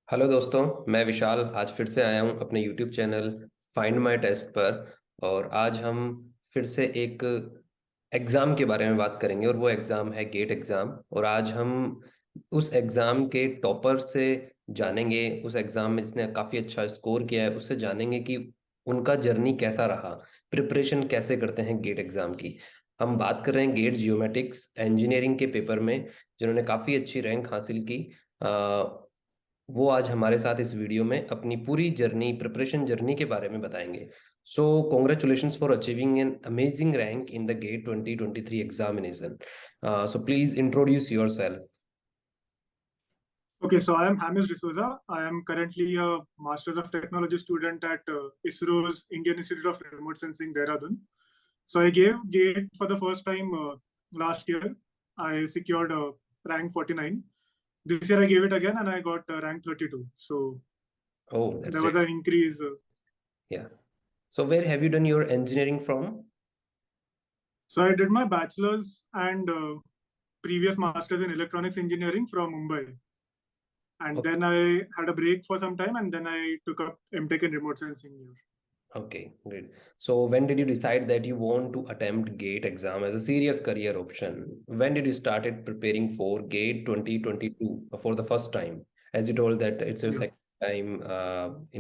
Hello दोस्तों। मैं विशाल आज फिर से आया हूं अपने YouTube channel Find My Test पर। और आज हम फिर से एक एग्ज़ाम के बारे में बात करेंगे और वो एग्ज़ाम है गेट एग्ज़ाम। और आज हम उस एग्ज़ाम के टॉपर से जानेंगे, उस एग्ज़ाम में जिसने काफ़ी अच्छा स्कोर किया है उससे जानेंगे कि उनका जर्नी कैसा रहा, प्रिपरेशन कैसे करते हैं गेट एग्ज़ाम की। हम बात कर रहे हैं गेट जियोमेटिक्स इंजीनियरिंग के पेपर में, जिन्होंने काफ़ी अच्छी रैंक हासिल की। वो आज हमारे साथ इस वीडियो में अपनी पूरी जर्नी, प्रिपरेशन जर्नी के बारे में बताएंगे। So congratulations for achieving an amazing rank in the GATE 2023 examination. So please introduce yourself. Okay, so I am Hamish D'Souza. I am currently a Masters of Technology student at ISRO's Indian Institute of Remote Sensing, Dehradun. So I gave GATE for the first time last year. I secured rank 49. This year I gave it again and I got rank 32. So Oh, there that's was it. an increase. Yeah. So where have you done your engineering from? So I did my bachelor's and previous master's in electronics engineering from Mumbai. And then I had a break for some time and then I took up MTech in remote sensing here. Okay, great. So when did you decide that you want to attempt GATE exam as a serious career option? When did you started preparing for GATE 2022 for the first time? As you told that it's your Yeah. second time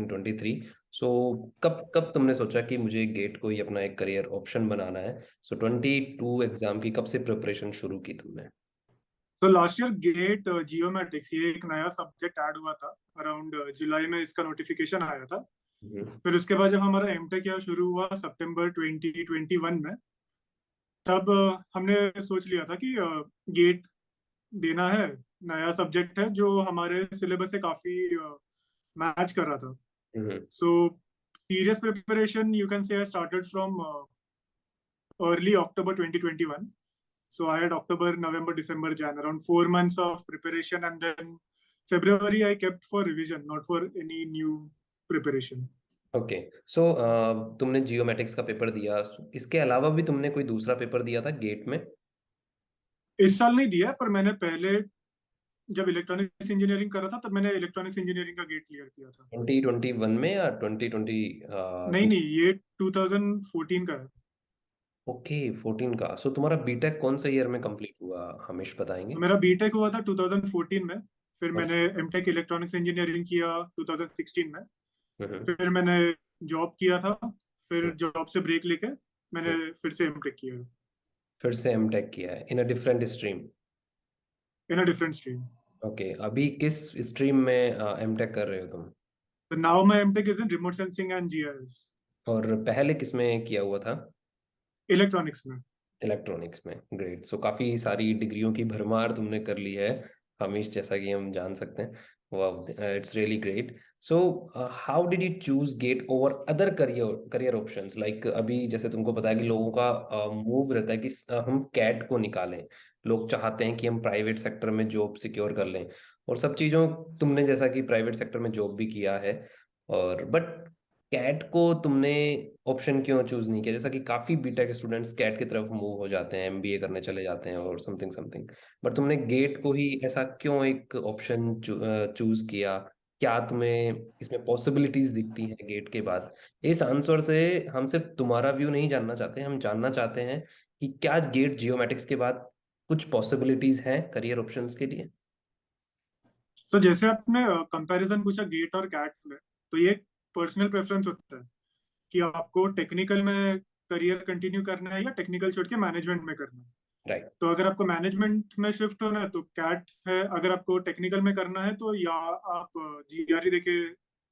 in 23. So कब कब तुमने सोचा कि मुझे GATE को ही अपना एक career option बनाना है? So 22 एग्जाम की कब से प्रिपरेशन शुरू की तुमने? तो लास्ट ईयर गेट जियोमेट्रिक्स ये एक नया सब्जेक्ट ऐड हुआ था। अराउंड जुलाई में इसका नोटिफिकेशन आया था। हम्म। फिर उसके बाद जब हमारा एमटेक यहाँ शुरू हुआ सितंबर 2021 में, तब हमने सोच लिया था कि गेट देना है। नया सब्जेक्ट है जो हमारे सिलेबस से काफी मैच कर रहा था। Hmm. So serious preparation you can say I started from early October 2021. So I had October, November, December, Jan, around 4 months of preparation, and then February I kept for revision, not for any new preparation. Okay. So तुमने geomatics का paper दिया, इसके अलावा भी तुमने कोई दूसरा paper दिया था गेट में? इस साल नहीं दिया, पर मैंने पहले जब इलेक्ट्रॉनिक्स इंजीनियरिंग कर रहा था तब मैंने इलेक्ट्रॉनिक्स इंजीनियरिंग का गेट क्लियर किया था। 2021 में या 2020 नहीं टू? नहीं, ये 2014 का है। ओके, 14 का। सो तुम्हारा बीटेक कौन से ईयर में कंप्लीट हुआ, हमेश बताएंगे? तो मेरा बीटेक हुआ था 2014 में। फिर ओके। मैंने एमटेक इलेक्ट्रॉनिक्स इंजीनियरिंग किया 2016 में। हम्म। फिर मैंने जॉब किया था। फिर हम्म। जॉब से ब्रेक लेके मैंने हम्म। फिर से एमटेक किया फिर से एमटेक किया है in a different stream? In a different stream. Okay, अभी किस स्ट्रीम में एमटेक कर रहे हो तुम? So now my MTech is in remote sensing and GIS, और पहले किस में किया हुआ था? इलेक्ट्रॉनिक्स में। इलेक्ट्रॉनिक्स में। ग्रेट। सो काफी सारी डिग्रियों की भरमार तुमने कर ली है हमीश, जैसा कि हम जान सकते हैं। वाह, it's really great. So how did you choose get over other career career options? Like अभी जैसे तुमको पता है कि लोगों का मूव रहता है कि हम कैट को निकालें। लोग चाहते हैं कि हम प्राइवेट सेक्टर में जॉब सिक्योर कर लें और सब चीज़ों। तुमने जैसा कि प्राइवेट सेक्टर में जॉब भी किया है, और बट कैट को तुमने ऑप्शन क्यों चूज नहीं किया? जैसा कि काफी बीटेक स्टूडेंट्स कैट की तरफ मूव हो जाते हैं, एमबीए करने चले जाते हैं और समथिंग समथिंग, बट तुमने गेट को ही ऐसा क्यों एक ऑप्शन चूज किया? क्या तुम्हें इसमें पॉसिबिलिटीज दिखती हैं गेट के बाद? इस आंसर से हम सिर्फ तुम्हारा व्यू नहीं जानना चाहते, हम जानना चाहते हैं कि क्या गेट जियोमेटिक्स के बाद कुछ पॉसिबिलिटीज हैं करियर ऑप्शंस के लिए? सो जैसे आपने कंपैरिजन पूछा गेट और कैट में, तो ये पर्सनल प्रेफरेंस होता है कि आपको टेक्निकल में करियर कंटिन्यू करना है या टेक्निकल छोड़ के मैनेजमेंट में करना है। राइट। तो अगर आपको मैनेजमेंट में शिफ्ट होना है तो कैट है। अगर आपको टेक्निकल में करना है तो या आप जीआरई देके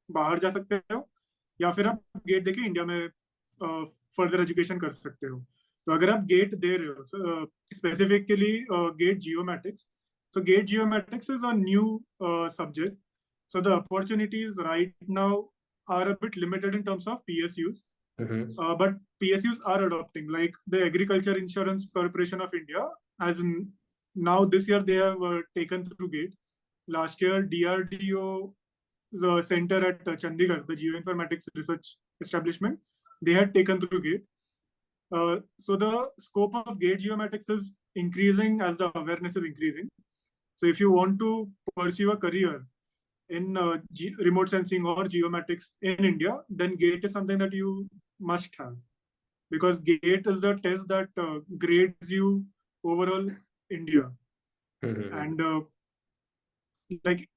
बाहर जा सकते हो, या फिर आप गेट देके इंडिया में फर्दर एजुकेशन कर सकते हो। तो अगर आप गेट दे रहे हो specifically GATE geomatics, so gate geomatics is a new subject. So the opportunities right now are a bit limited in terms of PSUs. Hmm. But PSUs are adopting, like the Agriculture Insurance Corporation of India, now this year they have taken through GATE. Last year, DRDO, the center at Chandigarh, the Geoinformatics Research Establishment, they had taken through GATE. So the scope of GATE geomatics is increasing as the awareness is increasing. So if you want to pursue a career in remote sensing or geomatics in India, then GATE is something that you must have, because GATE is the test that grades you overall India. And like,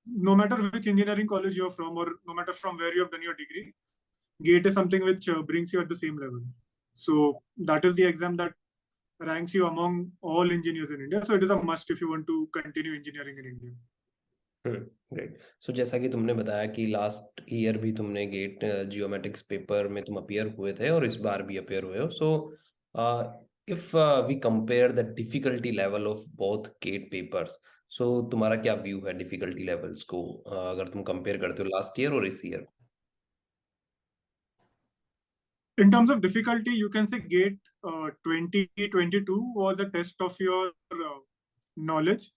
no matter which engineering college you're from, or no matter from where you have done your degree, GATE is something which brings you at the same level. So that is the exam that ranks you among all engineers in India. So it is a must if you want to continue engineering in India. Great. So जैसा कि तुमने बताया कि last year भी तुमने gate geometrics paper में तुम appear हुए थे और इस बार भी अपियर हुए हो. So if we compare the difficulty level of both GATE papers, so तुम्हारा क्या व्यू है डिफिकल्टी लेवल्स को, अगर तुम कंपेयर करते हो लास्ट ईयर और इस year? In terms of difficulty, you can say GATE 2022 was a test of your knowledge,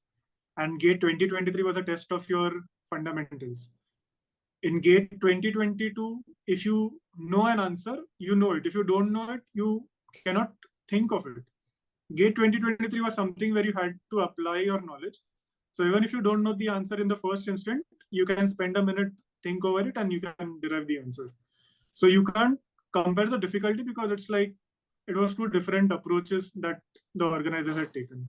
and GATE 2023 was a test of your fundamentals. In GATE 2022, if you know an answer, you know it. If you don't know it, you cannot think of it. GATE 2023 was something where you had to apply your knowledge. So even if you don't know the answer in the first instant, you can spend a minute, think over it, and you can derive the answer. So you can't compare the difficulty, because it's like it was two different approaches that the organizers had taken.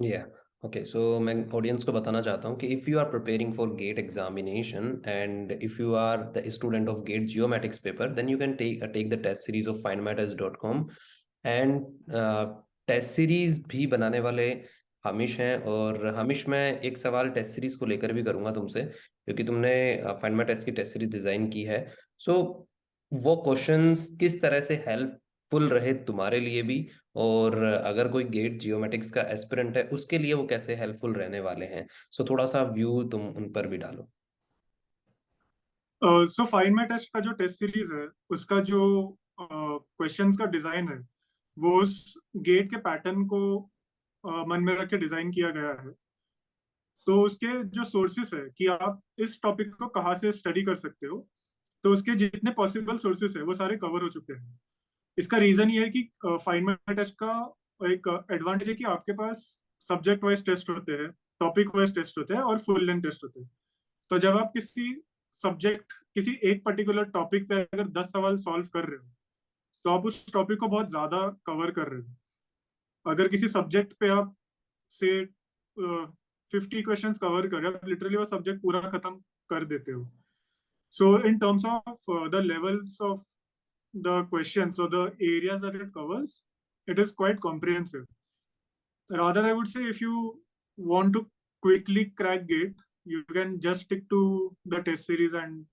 Yeah. Okay, so मैं audience को बताना चाहता हूँ कि if you are preparing for GATE examination and if you are the student of GATE geomatics paper, then you can take the test series of findmytest.com. And test series भी बनाने वाले Hamish हैं. और हामिश, मैं एक सवाल test series को लेकर भी करूँगा तुमसे, क्योंकि तुमने फाइंड माई टेस्ट की टेस्ट सीरीज डिज़ाइन की है. सो वो क्वेश्चंस किस तरह से हेल्पफुल रहे तुम्हारे लिए भी, और अगर कोई गेट जियोमेटिक्स का एस्पिरेंट है उसके लिए वो कैसे हेल्पफुल रहने वाले हैं? सो थोड़ा सा व्यू तुम उन पर भी डालो. सो फाइंड माई टेस्ट का जो टेस्ट सीरीज है, उसका जो क्वेश्चंस का डिजाइन है, वो उस गेट के पैटर्न को मन में रख के डिजाइन किया गया है. तो उसके जो सोर्सेस है कि आप इस टॉपिक को कहाँ से स्टडी कर सकते हो, तो उसके जितने पॉसिबल सोर्सेस है वो सारे कवर हो चुके हैं. इसका रीजन ये है कि फाइंड माई टेस्ट का एक एडवांटेज है कि आपके पास सब्जेक्ट वाइज टेस्ट होते हैं, टॉपिक वाइज टेस्ट होते हैं, और फुल लेंथ टेस्ट होते हैं. तो जब आप किसी एक पर्टिकुलर टॉपिक पे अगर 10 सवाल सॉल्व कर रहे हो, तो आप उस टॉपिक को बहुत ज्यादा कवर कर रहे हो. अगर किसी सब्जेक्ट पे आप से 50 क्वेश्चन कवर कर रहे हो, आप लिटरली वो सब्जेक्ट पूरा खत्म कर देते हो. So in terms of the levels of the questions or the areas that it covers, it is quite comprehensive. Rather, I would say if you want to quickly crack GATE, you can just stick to the test series and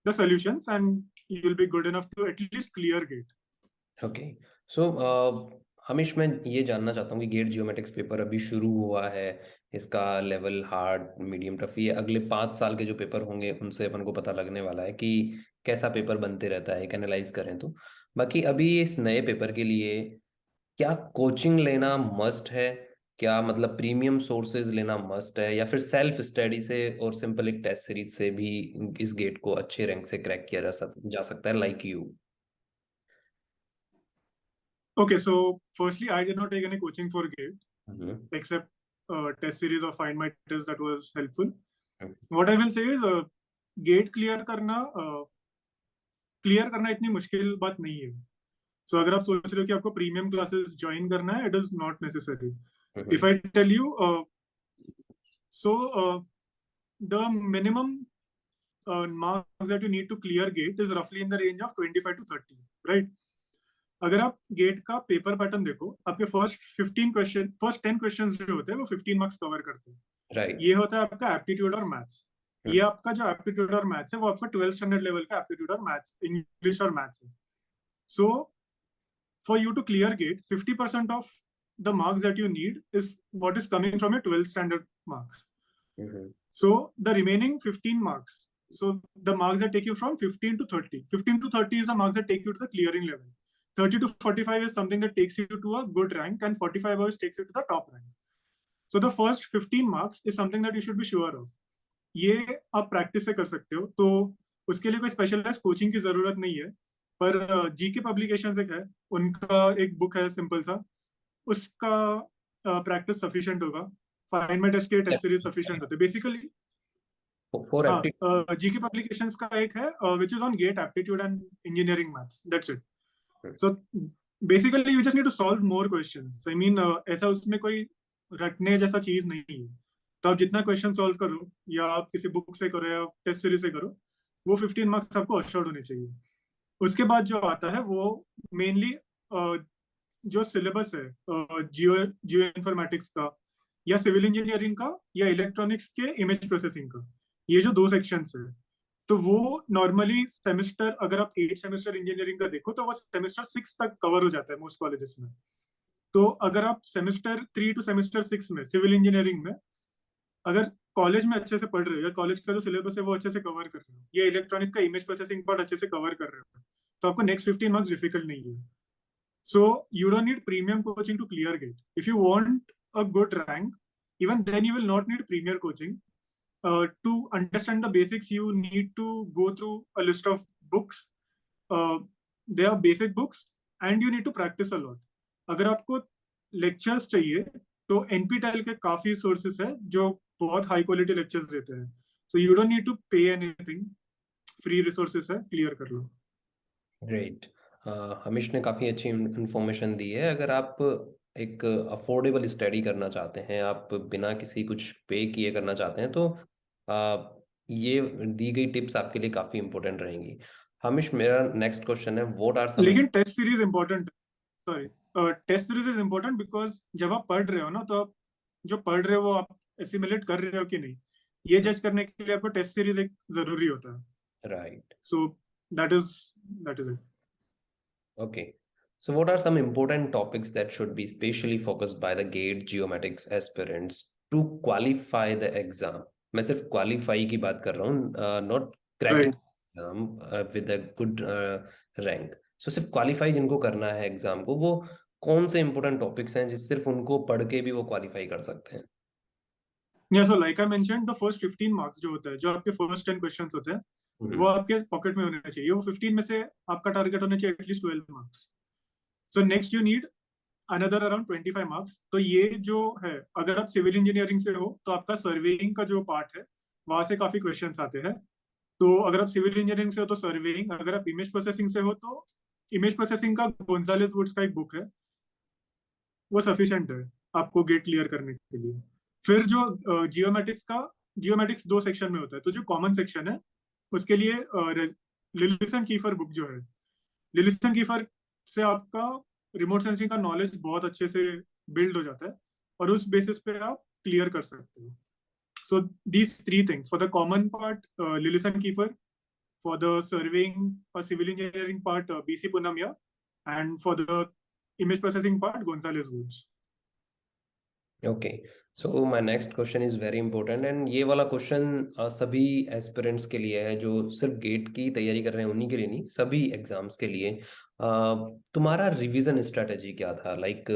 the solutions, and you will be good enough to at least clear GATE. Okay. So Hamesh, मैं ये जानना चाहता हूँ कि gate geometrics paper अभी शुरू हुआ है, इसका लेवल हार्ड मीडियम टफ, ये अगले 5 साल के जो पेपर होंगे उनसे अपन को पता लगने वाला है कि कैसा पेपर बनते रहता है, एक एनालाइज करें तो. बाकी अभी इस नए पेपर के लिए क्या कोचिंग लेना मस्ट है? क्या मतलब प्रीमियम सोर्सेज लेना मस्ट है, या फिर सेल्फ स्टडी से और सिंपल एक टेस्ट सीरीज से भी इस गेट को अच्छे रैंक से क्रैक किया जा सकता है, like you? Okay, so firstly, I did not take any coaching for GATE except test series of Find My Test that was helpful. What I will say is GATE clear करना इतनी मुश्किल बात नहीं है. सो अगर आप सोच रहे हो कि आपको प्रीमियम क्लासेस ज्वाइन करना है, it is not necessary. If I tell you, so the minimum marks that you need to clear GATE is roughly in the range of 25 to 30, right? अगर आप गेट का पेपर पैटर्न देखो, आपके first 10 questions जो होते हैं वो 15 marks cover करते हैं. राइट. ये होता है आपका एप्टीट्यूड और मैथ्स. ये आपका जो एप्टीट्यूड और मैथ्स है वो आपका 12th स्टैंडर्ड लेवल का एप्टीट्यूड और मैथ्स, इंग्लिश और मैथ्स है. So for you to clear GATE, 50% of the marks that you need is what is coming from your 12th standard marks. So the remaining 15 marks, so the marks that take you from 15 to 30, 15 to 30 is the marks that take you to the clearing level. 30 to 45 is something that takes you to a good rank, and 45 hours takes you to the top rank. So the first 15 marks is something that you should be sure of. ये आप practice से कर सकते हो, तो उसके लिए कोई स्पेशलाइज कोचिंग की जरूरत नहीं है. पर जीके पब्लिकेशन एक है, उनका एक बुक है सिंपल सा, उसका प्रैक्टिस सफिशिएंट होगा. फाइंड माई टेस्ट के टेस्ट सीरीज सफिशिएंट होते हैं बेसिकली। फॉर हाँ, जीके पब्लिकेशंस का एक है which is on GATE aptitude and engineering maths, that's it. So basically you just need to solve more questions. I mean ऐसा उसमें कोई रटने जैसा चीज नहीं है। तो आप जितना क्वेश्चन सॉल्व करो, या आप किसी बुक से करो या टेस्ट सीरीज से करो, वो 15 मार्क्स आपको अश्योर्ड होने चाहिए। उसके बाद जो आता है वो मेनली जो सिलेबस है जियो जियो इन्फॉर्मेटिक्स का, या सिविल इंजीनियरिंग का, या इलेक्ट्रॉनिक्स के इमेज प्रोसेसिंग का, ये जो दो सेक्शंस है, तो वो नॉर्मली सेमेस्टर, अगर आप 8 सेमेस्टर इंजीनियरिंग का देखो तो वो सेमेस्टर 6 तक कवर हो जाता है मोस्ट कॉलेजेस में। तो अगर आप सेमेस्टर 3 टू सेमेस्टर 6 में सिविल इंजीनियरिंग में अगर कॉलेज में अच्छे से पढ़ रहे हो, या कॉलेज का जो सिलेबस है वो अच्छे से कवर कर रहे हो, या इलेक्ट्रॉनिक का इमेज प्रोसेसिंग पार्ट अच्छे से कवर कर रहे हो, तो आपको नेक्स्ट 15 मार्क्स डिफिकल्ट नहीं है। So you don't need premium coaching to clear GATE. If you want a good rank, even then you will not need premier coaching. To understand the basics, you need to go through a list of books. They are basic books and you need to practice a lot. अगर आपको lectures चाहिए तो NPTEL के काफी sources है जो बहुत high quality lectures देते हैं। So you don't need to pay anything, free resources है, क्लियर कर लो। ग्रेट। हमीश ने काफ़ी अच्छी इंफॉर्मेशन दी है। अगर आप एक अफोर्डेबल स्टडी करना चाहते हैं, आप बिना किसी कुछ पे किए करना चाहते हैं, तो ये दी गई टिप्स आपके लिए काफ़ी इंपॉर्टेंट रहेंगी। हमीश, मेरा नेक्स्ट क्वेश्चन है, व्हाट आर सम। लेकिन test series important, sorry, test series is important because जब आप पढ़ रहे हो ना, तो आप जो पढ़ रहे हो वो आप एसिमुलेट कर रहे हो कि नहीं, ये जज करने के लिए आपको टेस्ट सीरीज एक जरूरी होता है। Right. So that is that is it. Okay. So what are some important topics that should be specially focused by the GATE geomatics aspirants to qualify the exam? मैं सिर्फ क्वालिफाई की बात कर रहा हूँ, not cracking right. Exam with a good rank. So सिर्फ qualify जिनको करना है एग्जाम को, वो कौन से इंपॉर्टेंट टॉपिक्स हैं जिस सिर्फ उनको पढ़ के भी वो क्वालिफाई कर सकते हैं? या so like I mentioned, the first 15 marks जो होता है, जो आपके फर्स्ट 10 क्वेश्चंस होते हैं, वो हम्म। आपके पॉकेट में होने चाहिए। वो 15 में से आपका टारगेट होना चाहिए at least 12 marks. So next you need another around 25 marks. तो ये जो है, अगर आप सिविल इंजीनियरिंग से हो तो आपका सर्वेइंग का जो पार्ट है वहां से काफी क्वेश्चंस आते हैं। तो अगर आप सिविल इंजीनियरिंग से हो तो सर्वेइंग, अगर आप इमेज प्रोसेसिंग से हो तो इमेज प्रोसेसिंग का गोंजालेस वुड्स का एक बुक है, वो सफिशिएंट है आपको गेट क्लियर करने के लिए। फिर जो जियोमेटिक्स दो सेक्शन में होता है, तो जो कॉमन सेक्शन है उसके लिए लिलिसन कीफर बुक जो है, लिलिसन कीफर से आपका रिमोट सेंसिंग का नॉलेज बहुत अच्छे से बिल्ड हो जाता है, और उस बेसिस पे आप क्लियर कर सकते हो। So these three things for the common part, लिलिसन कीफर; for the surveying or civil engineering part, BC Punamya; and for the image processing part, Gonzalez Woods. Okay. So my next question is very important, and ये वाला question सभी aspirants के लिए है जो सिर्फ गेट की तैयारी कर रहे हैं, उन्हीं के लिए नहीं, सभी एग्जाम्स के लिए। तुम्हारा रिवीजन स्ट्रेटेजी क्या था? लाइक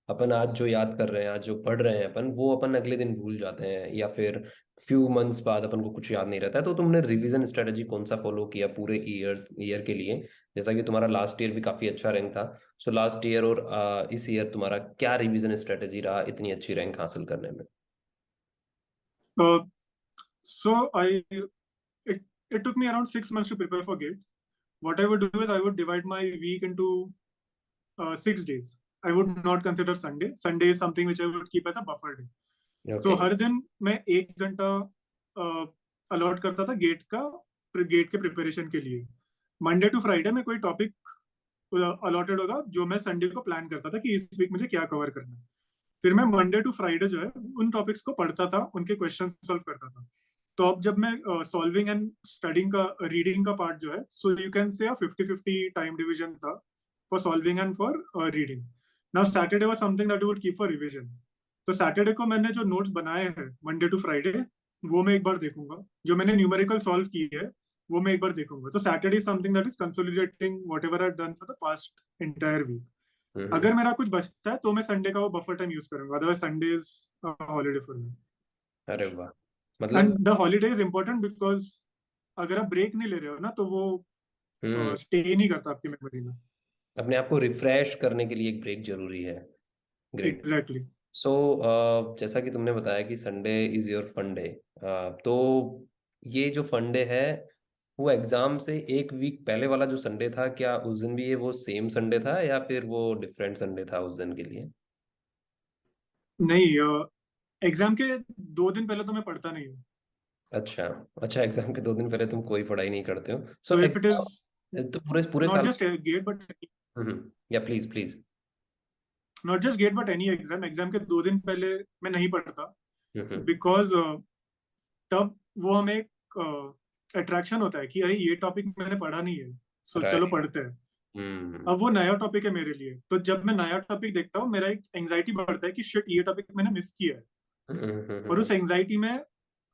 अपन आज जो याद कर रहे हैं, आज जो पढ़ रहे हैं अपन, वो अपन अगले दिन भूल जाते हैं, या फिर फ्यू मंथ्स बाद अपन को कुछ याद नहीं रहता है। तो तुमने रिवीजन स्ट्रेटेजी कौन सा फॉलो किया पूरे ईयर के लिए? जैसा कि तुम्हारा लास्ट ईयर भी काफी अच्छा रैंक था, सो लास्ट ईयर और इस ईयर तुम्हारा क्या रिवीजन स्ट्रेटेजी रहा इतनी अच्छी रैंक हासिल करने में? Uh, so it took me around 6 months to prepare for GATE. What I would do is I would divide my week into 6 days. I would not consider Sunday. Sunday is something which I would keep as a buffer day. Okay. So हर दिन मैं 1 घंटा allot करता था gate के preparation के लिए। Monday to Friday में कोई टॉपिक अलॉटेड होगा जो मैं संडे को प्लान करता था कि इस वीक मुझे क्या कवर करना है। फिर मैं मंडे टू फ्राइडे जो है उन टॉपिक्स को पढ़ता था, उनके क्वेश्चन सॉल्व करता था। तो अब जब मैं सॉल्विंग एंड स्टडिंग का, रीडिंग का पार्ट जो है, so you can say 50-50 time division था for solving and for reading. Now Saturday was something that you would keep for revision. तो सैटरडे को मैंने जो नोट्स बनाए हैं मंडे टू फ्राइडे, वो मैं एक बार देखूंगा। जो मैंने न्यूमेरिकल सॉल्व की है वो मैं एक बार देखूंगा। तो Saturday is something that is consolidating whatever I done for the past entire week. Hmm. अगर मेरा कुछ बचता है तो मैं संडे का वो बफर टाइम यूज करूंगा, otherwise Sunday is holiday for me. अरे वाह। एंड मतलब। The holiday is important because अगर आप ब्रेक नहीं ले रहे हो ना तो वो हम्म। स्टे नहीं करता आपकी मेमोरी में। अपने आप को रिफ्रेश करने के लिए एक ब्रेक जरूरी है। ग्रेट। एग्जैक्टली। सो जैसा कि तुमने बताया कि Sunday is your fun day, तो ये जो फन डे है वो एग्जाम से एक वीक पहले वाला जो संडे था, क्या उस दिन भी ये वो सेम संडे था या फिर वो डिफरेंट संडे था उस दिन के लिए? नहीं, एग्जाम के 2 दिन पहले तो मैं पढ़ता नहीं हूँ। अच्छा। अच्छा, एग्जाम के 2 दिन पहले तुम कोई पढ़ाई नहीं करते हो, सो तो इफ इट इज एग्जाम तो पूरे पूरे नॉट साल। जस्ट गेट बट या please please. Not just get but any exam, exam के 2 दिन पहले मैं नहीं पढ़ता। हम्म। बिकॉज तब वो हमें एक अट्रैक्शन होता है कि अरे ये टॉपिक मैंने पढ़ा नहीं है, सो चलो राइट। पढ़ते हैं। हम्म। अब वो नया टॉपिक है मेरे लिए, तो जब मैं नया टॉपिक देखता हूँ मेरा एक एंजाइटी बढ़ता है कि शिट ये टॉपिक मैंने मिस किया है। और हम्म। उस एंजाइटी में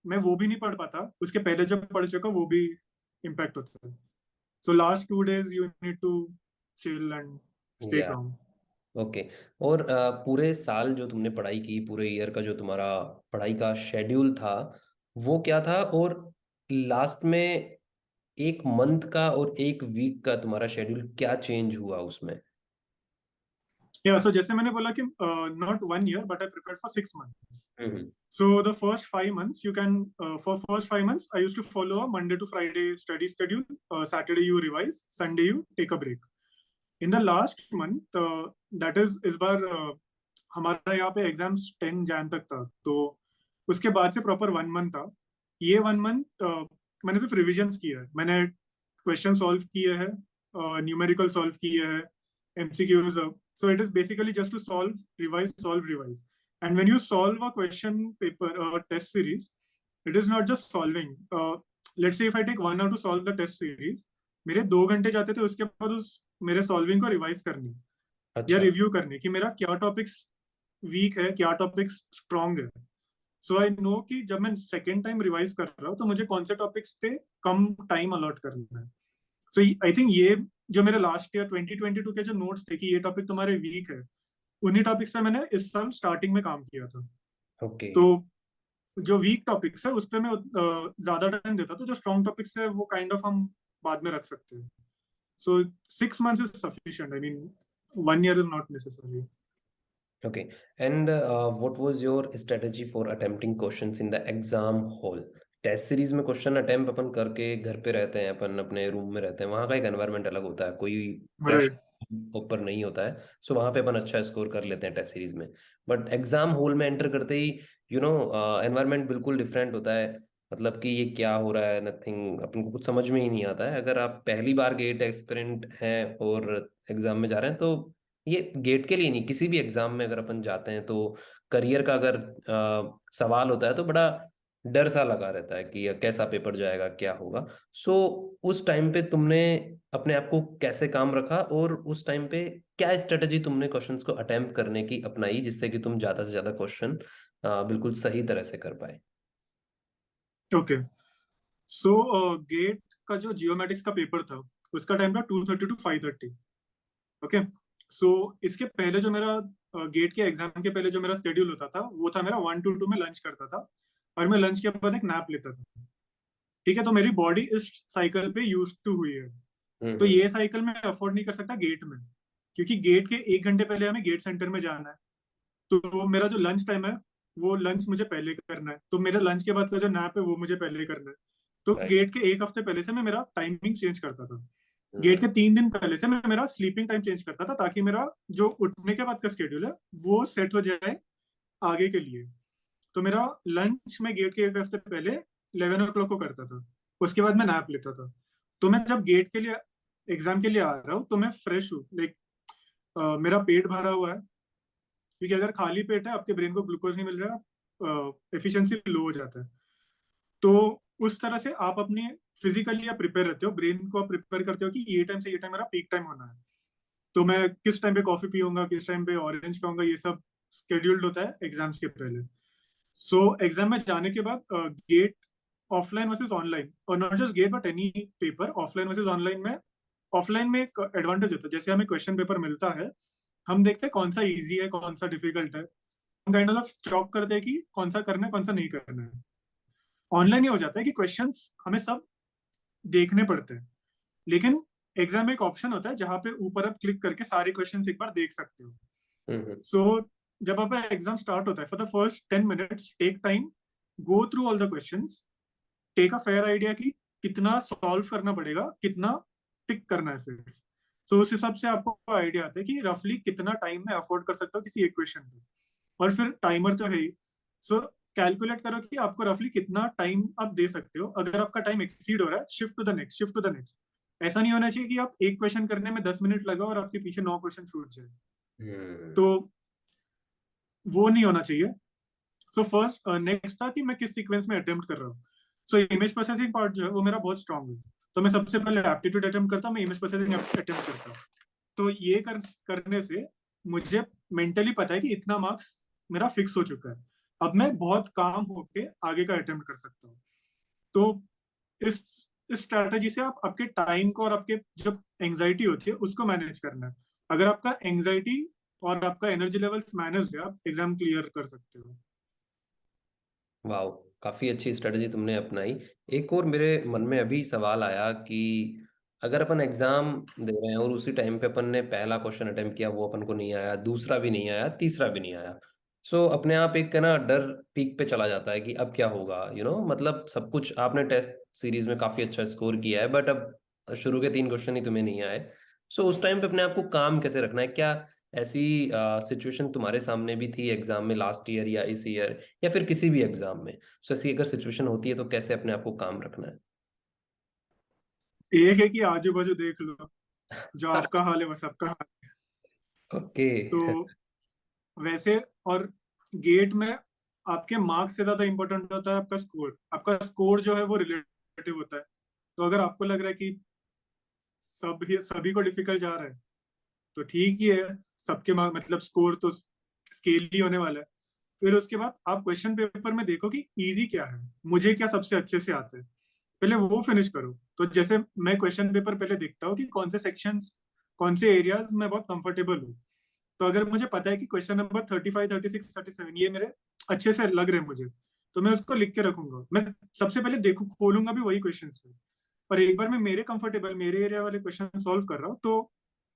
मैं वो भी नहीं पढ़ पाता, उसके पहले जब पढ़ चुका वो भी इम्पैक्ट होता है। So last 2 days you need to chill and stay या काम। ओके। और पूरे साल जो तुमने पढ़ाई की, पूरे ईयर का जो तुम्हारा पढ़ाई का शेड्यूल था वो क्या था? और लास्ट में एक मंथ का और एक वीक का तुम्हारा शेड्यूल क्या चेंज हुआ उसमें? या सो जैसे मैंने बोला कि not 1 year but I prepare for 6 months. Hmm. So the first 5 months, you can for first 5 months, I used to follow a Monday to Friday study schedule. Saturday you revise, Sunday you take a break. In the last month, that is इस बार हमारा यहाँ पे exams 10 Jan तक था, तो उसके बाद से प्रॉपर 1 month था। ये 1 month मैंने सिर्फ रिविजन्स किया है, मैंने क्वेश्चन सॉल्व किए हैं, न्यूमेरिकल सॉल्व किए हैं, MCQs. So it is basically just to solve revise. And when you solve a question paper test series, it is not just solving. Let's say if I take 1 hour to solve the test series, मेरे 2 घंटे जाते थे उसके बाद उस मेरे solving को revise करने या अच्छा। रिव्यू करने कि मेरा क्या टॉपिक्स वीक है, क्या टॉपिक्स स्ट्रांग है। सो आई नो कि जब मैं सेकेंड टाइम रिवाइज कर रहा हूँ तो मुझे कौन से टॉपिक्स पे कम टाइम अलॉट करना है। सो आई थिंक ये जो मेरे लास्ट ईयर 2022 के जो नोट्स थे कि ये टॉपिक तुम्हारे वीक है, उन्हीं टॉपिक्स पे मैंने इस साल स्टार्टिंग में काम किया था। ओके। तो जो वीक टॉपिक्स है उस पे मैं ज्यादा टाइम देता, तो जो स्ट्रॉन्ग टॉपिक्स है वो काइंड ऑफ हम बाद में रख सकते हैं। So 6 months is sufficient, I mean 1 year is not necessary. Okay. And what was your strategy for attempting questions in the exam hall? Test series में क्वेश्चन अटेम्प्ट अपन करके घर पे रहते हैं, अपन अपने रूम में रहते हैं, वहाँ का एक एनवायरनमेंट अलग होता है, कोई राइट। प्रेशर ऊपर नहीं होता है। सो वहाँ पे अपन अच्छा स्कोर कर लेते हैं टेस्ट सीरीज में। बट एग्जाम हॉल में एंटर करते ही यू नो एनवायरनमेंट बिल्कुल डिफरेंट होता है। मतलब कि ये क्या हो रहा है, नथिंग, अपन को कुछ समझ में ही नहीं आता है। अगर आप पहली बार गेट एक्सपेरेंट हैं और एग्जाम में जा रहे हैं तो ये गेट के लिए नहीं, किसी भी एग्जाम में अगर अपन जाते हैं तो करियर का अगर सवाल होता है तो बड़ा डर सा लगा रहता है कि कैसा पेपर जाएगा, क्या होगा। सो उस टाइम पे तुमने अपने आप को कैसे काम रखा, और उस टाइम पे क्या स्ट्रेटजी तुमने क्वेश्चंस को अटेम्प्ट करने की अपनाई जिससे कि तुम ज्यादा से ज्यादा क्वेश्चन बिल्कुल सही तरह से कर पाए? ओके। सो गेट का जो जियोमेट्रिक्स का पेपर था उसका टाइम था 2:30 to 5:30। ओके। सो इसके पहले जो मेरा गेट के एग्जाम के पहले जो मेरा शेड्यूल होता था वो था मेरा 1 to 2 में लंच करता था, और मैं लंच के बाद एक नैप लेता था। ठीक है, तो मेरी बॉडी इस साइकिल पे यूज टू हुई है। तो हम्म। ये साइकिल मैं अफोर्ड नहीं कर सकता गेट में, क्योंकि गेट के 1 घंटे पहले हमें गेट सेंटर में जाना है। तो मेरा जो लंच टाइम है वो लंच मुझे पहले करना है, तो मेरे लंच के बाद का जो नैप है वो मुझे पहले करना है। तो राइट। गेट के 1 हफ्ते पहले से मैं मेरा टाइमिंग चेंज करता था। गेट हम्म। के 3 दिन पहले से मैं मेरा स्लीपिंग टाइम चेंज करता था, ताकि मेरा जो उठने के बाद का स्केड्यूल है वो सेट हो जाए आगे के लिए। तो मेरा लंच में गेट के 1 हफ्ते पहले 11 o'clock को करता था, उसके बाद मैं नैप लेता था। तो मैं जब गेट के लिए एग्जाम के लिए आ रहा हूँ तो मैं फ्रेश हूँ, लाइक मेरा पेट भरा हुआ है। क्योंकि अगर खाली पेट है, आपके ब्रेन को ग्लूकोज नहीं मिल रहा, एफिशिएंसी लो हो जाता है। तो उस तरह से आप अपने फिजिकली आप प्रिपेयर रहते हो, ब्रेन को आप प्रिपेयर करते हो कि ये टाइम से ये टाइम मेरा पीक टाइम होना है। तो मैं किस टाइम पे कॉफी पीऊंगा, किस टाइम पे ऑरेंज खाऊंगा, ये सब स्केड्यूल्ड होता है एग्जाम्स के पहले। सो एग्जाम में जाने के बाद गेट ऑफलाइन वर्सेस ऑनलाइन, और not just get but any paper offline versus online में, ऑफलाइन में एक एडवांटेज होता है, जैसे हमें क्वेश्चन पेपर मिलता है, हम देखते हैं कौन सा इजी है कौन सा डिफिकल्ट है, हम काइंड ऑफ चॉक करते हैं कि कौन सा करना है कौन सा नहीं करना है। ऑनलाइन ये हो जाता है कि क्वेश्चंस हमें सब देखने पड़ते हैं, लेकिन एग्जाम में एक ऑप्शन होता है जहां पे ऊपर आप क्लिक करके सारे क्वेश्चंस एक बार देख सकते हो। हम्म। सो जब आपका एग्जाम स्टार्ट होता है, for the first 10 minutes take time, go through all the questions, take a fair idea कि कितना सॉल्व करना पड़ेगा, कितना टिक करना है सिर्फ। सो उस हिसाब से आपको आइडिया आता है कि रफली कितना टाइम मैं अफोर्ड कर सकता हूँ किसी एक क्वेश्चन पे। और फिर टाइमर तो है ही। सो कैलकुलेट करो कि आपको रफली कितना टाइम आप दे सकते हो। अगर आपका टाइम एक्सीड हो रहा है, shift to the next, shift to the next. ऐसा नहीं होना चाहिए कि आप एक क्वेश्चन करने में 10 मिनट लगा और आपके पीछे 9 क्वेश्चन छूट जाए। हम्म। तो वो नहीं होना चाहिए। सो फर्स्ट नेक्स्ट था कि मैं किस सीक्वेंस में अटेम्प्ट कर रहा हूँ। सो इमेज प्रोसेसिंग पार्ट जो है वो मेरा बहुत स्ट्रांग है। तो मैं सबसे पहले एप्टीट्यूड अटेम्प्ट करता हूँ, मैं इमेज प्रोसेसिंग अटेम्प्ट करता हूँ। तो ये करने से मुझे मेंटली पता है कि इतना मार्क्स मेरा फिक्स हो चुका है। अब मैं बहुत काम होके आगे का अटेम्प्ट कर सकता हूँ। तो इस इस स्ट्रैटेजी से आप आपके टाइम को और आपके जो एंजाइटी होती है उसको मैनेज करना है। अगर आपका एंजाइटी और आपका एनर्जी लेवल्स मैनेज है, आप एग्जाम क्लियर कर सकते हो। वाह, काफी अच्छी स्ट्रेटजी तुमने अपनाई। एक और मेरे मन में अभी सवाल आया कि अगर अपन एग्जाम दे रहे हैं और उसी टाइम पे अपन ने पहला क्वेश्चन अटेम्प्ट किया, वो अपन को नहीं आया, दूसरा भी नहीं आया, तीसरा भी नहीं आया, सो अपने आप एक ना डर पीक पे चला जाता है कि अब क्या होगा, मतलब सब कुछ आपने टेस्ट सीरीज में काफी अच्छा स्कोर किया है, बट अब शुरू के 3 क्वेश्चन ही तुम्हें नहीं आए। सो उस टाइम पे अपने आप को काम कैसे रखना है? क्या ऐसी सिचुएशन तुम्हारे सामने भी थी एग्जाम में लास्ट ईयर या इस ईयर या फिर किसी भी एग्जाम में? सो ऐसी अगर सिचुएशन होती है तो कैसे अपने आप को काम रखना है? एक है कि आजू बाजू देख लो, जो आपका हाल है वो सबका हाल। ओके। तो वैसे, और गेट में आपके मार्क्स से ज्यादा इंपॉर्टेंट होता है आपका स्कोर। आपका स्कोर जो है वो रिलेटिव होता है। तो अगर आपको लग रहा है कि सभी को डिफिकल्ट जा रहा है, तो ठीक ही है। सबके मार्क मतलब स्कोर तो स्केल ही होने वाला है। फिर उसके बाद आप क्वेश्चन पेपर में देखो कि इजी क्या है, मुझे क्या सबसे अच्छे से आता है, पहले वो फिनिश करो। तो जैसे मैं क्वेश्चन पेपर पहले देखता हूँ कि कौन से सेक्शंस, कौन से एरियाज में बहुत कंफर्टेबल हूँ। तो अगर मुझे पता है कि क्वेश्चन नंबर 35, 36, 37 ये मेरे अच्छे से लग रहे हैं मुझे, तो मैं उसको लिख के रखूंगा। मैं सबसे पहले देखू खोलूंगा भी वही क्वेश्चन से। और एक बार मैं मेरे कंफर्टेबल मेरे एरिया वाले क्वेश्चन सॉल्व कर रहा हूँ, तो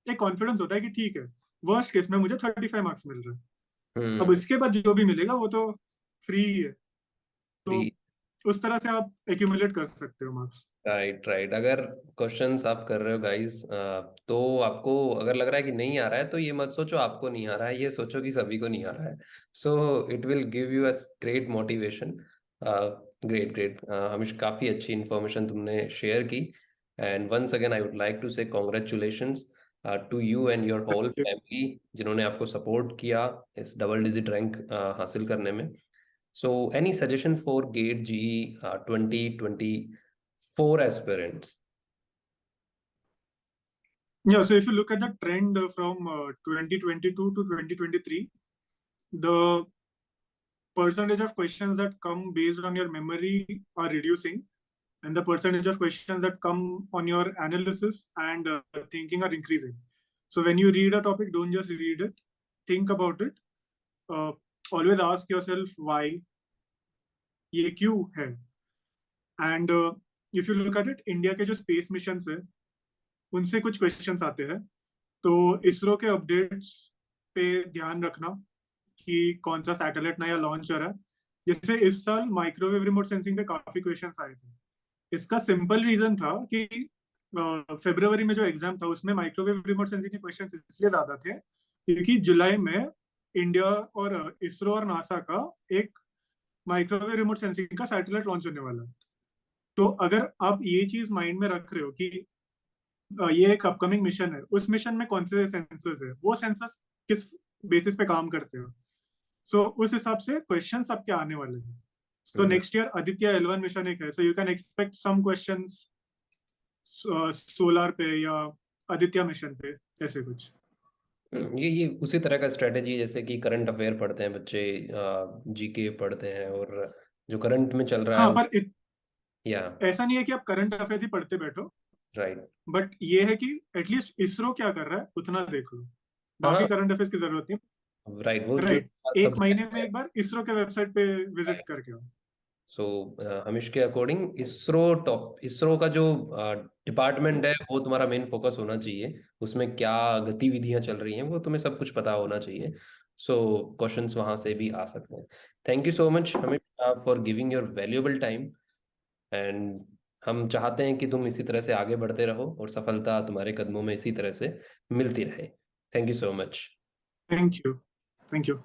एक कॉन्फिडेंस होता है कि ठीक है, वर्स्ट केस में मुझे 35 मार्क्स मिल रहा है। अब हम्म। इसके बाद जो भी मिलेगा वो तो फ्री ही है। तो उस तरह से आप एक्यूमुलेट कर सकते हो मार्क्स। Right, right. अगर क्वेश्चंस आप कर रहे हो गाइस, तो आपको अगर लग रहा है कि नहीं आ रहा है, तो ये मत सोचो आपको नहीं आ रहा है, ये सोचो कि सभी को नहीं आ रहा है। So it will give you a great motivation. Great, great. Hamesh काफ़ी अच्छी इन्फॉर्मेशन तुमने शेयर की। And once again I would like to say congratulations to you and your whole thank you. Family, जिन्होंने आपको सपोर्ट किया इस डबल डिजिट रैंक हासिल करने में। So, any suggestion for GATE GE 2024 aspirants? Yeah, so if you look at the trend from 2022 to 2023, the percentage of questions that come based on your memory are reducing, and the percentage of questions that come on your analysis and thinking are increasing. So when you read a topic, don't just read it, think about it. Uh, Always ask yourself why, ये क्यों है। And if you look at it, India के जो space mission है उनसे कुछ questions आते हैं। तो इसरो के अपडेट्स पे ध्यान रखना कि कौन सा सैटेलाइट नया लॉन्च हो रहा है। जैसे इस साल माइक्रोवेव रिमोट सेंसिंग पे काफी क्वेश्चंस आए थे। इसका सिंपल रीजन था कि फरवरी में जो एग्जाम था उसमें माइक्रोवेव रिमोट सेंसिंग के क्वेश्चंस इसलिए ज्यादा थे क्योंकि जुलाई में इंडिया और इसरो और नासा का एक माइक्रोवेव रिमोट सेंसिंग का सैटेलाइट लॉन्च होने वाला है। तो अगर आप ये चीज माइंड में रख रहे हो कि ये एक अपकमिंग मिशन है, उस मिशन में कौन से सेंसर्स है, वो सेंसर्स किस बेसिस पे काम करते हो, सो उस हिसाब से क्वेश्चंस आपके आने वाले हैं। तो next year Aditya L1 mission एक है, so you can expect some questions solar पे या आदित्य मिशन पे, ऐसे कुछ। ये उसी तरह का स्ट्रेटेजी है जैसे कि करंट अफेयर पढ़ते हैं बच्चे, जीके पढ़ते हैं, और जो करंट में चल रहा है हाँ, पर या ऐसा नहीं है कि आप करंट अफेयर्स ही पढ़ते बैठो। राइट। बट ये है कि एटलीस्ट इसरो क्या कर रहा है उतना देख लो, हाँ, बाकी करंट अफेयर्स की जरूरत नहीं। राइट, वो जो राइट, एक महीने में सब्जेक्ट एक बार इसरो के वेबसाइट पे विजिट है। करके आओ। सो हमीश के अकॉर्डिंग इसरो का जो डिपार्टमेंट है वो तुम्हारा मेन फोकस होना चाहिए, उसमें क्या गतिविधियां चल रही हैं वो तुम्हें सब कुछ पता होना चाहिए। सो क्वेश्चंस वहां से भी आ सकते हैं। थैंक यू सो मच हमें for giving your valuable time, and हम चाहते हैं कि तुम इसी तरह से आगे बढ़ते रहो और सफलता तुम्हारे कदमों में इसी तरह से मिलती रहे। Thank you so much. Thank you. Thank you.